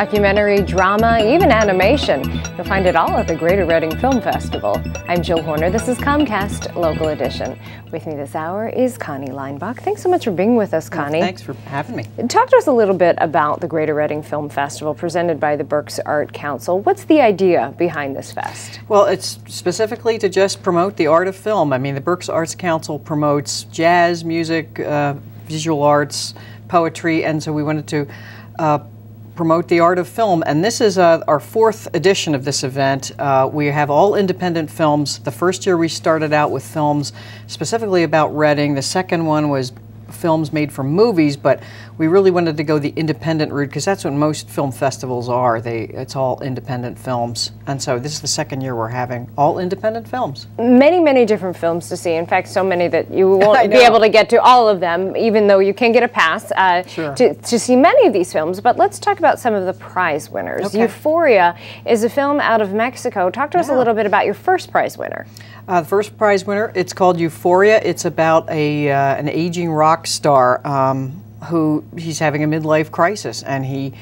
documentary, drama, even animation. You'll find it all at the Greater Reading Film Festival. I'm Jill Horner. This is Comcast Local Edition. With me this hour is Connie Leinbach. Thanks so much for being with us, Connie. Well, thanks for having me. Talk to us a little bit about the Greater Reading Film Festival presented by the Berks Art Council. What's the idea behind this fest? Well, it's specifically to just promote the art of film. I mean, the Berks Arts Council promotes jazz, music, visual arts, poetry, and so we wanted to promote the art of film. And this is our fourth edition of this event. We have all independent films. The first year we started out with films specifically about Reading. The second one was films made from movies, but we really wanted to go the independent route because that's what most film festivals are. It's all independent films. And so this is the second year we're having all independent films. Many different films to see. In fact, so many that you won't be able to get to all of them, even though you can get a pass to see many of these films. But let's talk about some of the prize winners. Okay. Euphoria is a film out of Mexico. Talk to us a little bit about your first prize winner. The first prize winner, it's called Euphoria. It's about an aging rock star who he's having a midlife crisis, and he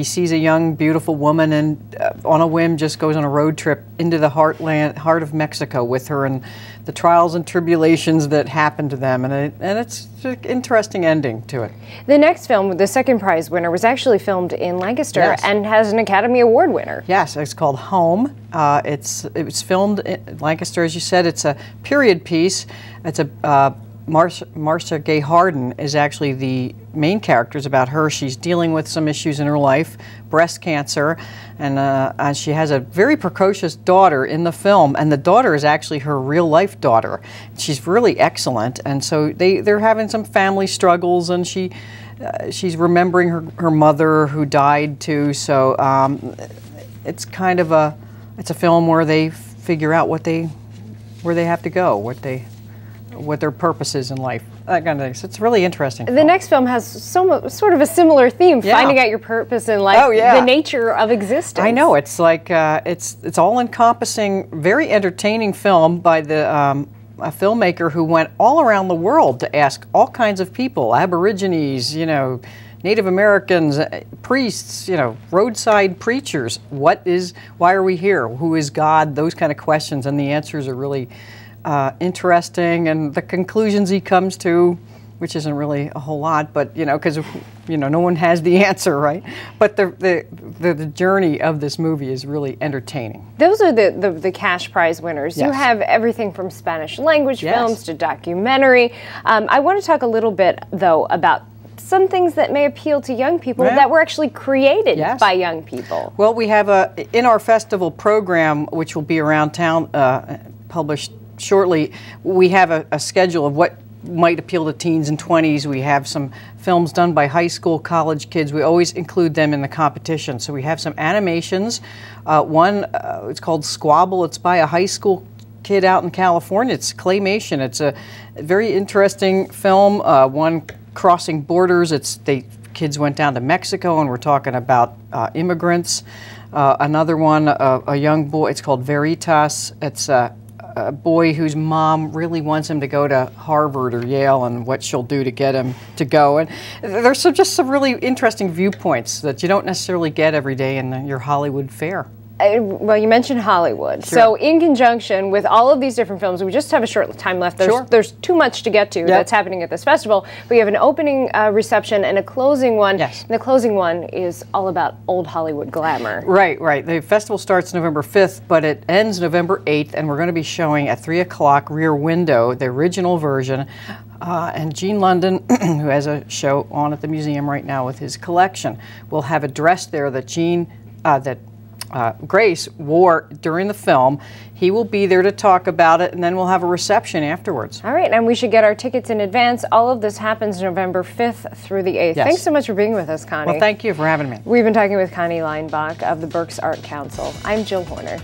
sees a young, beautiful woman, and on a whim just goes on a road trip into the heart of Mexico with her, and the trials and tribulations that happen to them, and it's an interesting ending to it. The next film, the second prize winner, was actually filmed in Lancaster and has an Academy Award winner. Yes, it's called Home. It was filmed in Lancaster, as you said. It's a period piece. It's a Marcia Gay Harden is actually the main character. It's about her. She's dealing with some issues in her life, breast cancer, and she has a very precocious daughter in the film, and the daughter is actually her real-life daughter. She's really excellent, and so they're having some family struggles, and she's remembering her mother who died too, so it's kind of a film where they figure out where they have to go, what their purpose is in life, that kind of thing. So it's really interesting. The next film has sort of a similar theme, finding out your purpose in life, the nature of existence. I know, it's like, it's all-encompassing, very entertaining film by a filmmaker who went all around the world to ask all kinds of people, Aborigines, Native Americans, priests, roadside preachers, why are we here? Who is God? Those kind of questions, and the answers are really interesting, and the conclusions he comes to, which isn't really a whole lot, but because no one has the answer, right? But the journey of this movie is really entertaining. Those are the cash prize winners. Yes. You have everything from Spanish language films to documentary. I want to talk a little bit though about some things that may appeal to young people that were actually created by young people. Well, we have in our festival program, which will be around town, published shortly, we have a schedule of what might appeal to teens and 20s. We have some films done by high school, college kids. We always include them in the competition. So we have some animations. One, it's called Squabble. It's by a high school kid out in California. It's claymation. It's a very interesting film. One, Crossing Borders. Kids went down to Mexico, and we're talking about immigrants. Another one, a young boy. It's called Veritas. It's a boy whose mom really wants him to go to Harvard or Yale, and what she'll do to get him to go. And there's just some really interesting viewpoints that you don't necessarily get every day in your Hollywood fare. Well, you mentioned Hollywood. Sure. So in conjunction with all of these different films, we just have a short time left. There's too much to get to that's happening at this festival. We have an opening reception and a closing one. Yes. And the closing one is all about old Hollywood glamour. Right. The festival starts November 5th, but it ends November 8th, and we're going to be showing at 3 o'clock Rear Window, the original version. And Gene London, who has a show on at the museum right now with his collection, will have a dress there that Grace wore during the film. He will be there to talk about it, and then we'll have a reception afterwards. All right, and we should get our tickets in advance. All of this happens November 5th through the 8th. Thanks so much for being with us, Connie. Well, thank you for having me. We've been talking with Connie Leinbach of the Berks Art Council. I'm Jill Horner.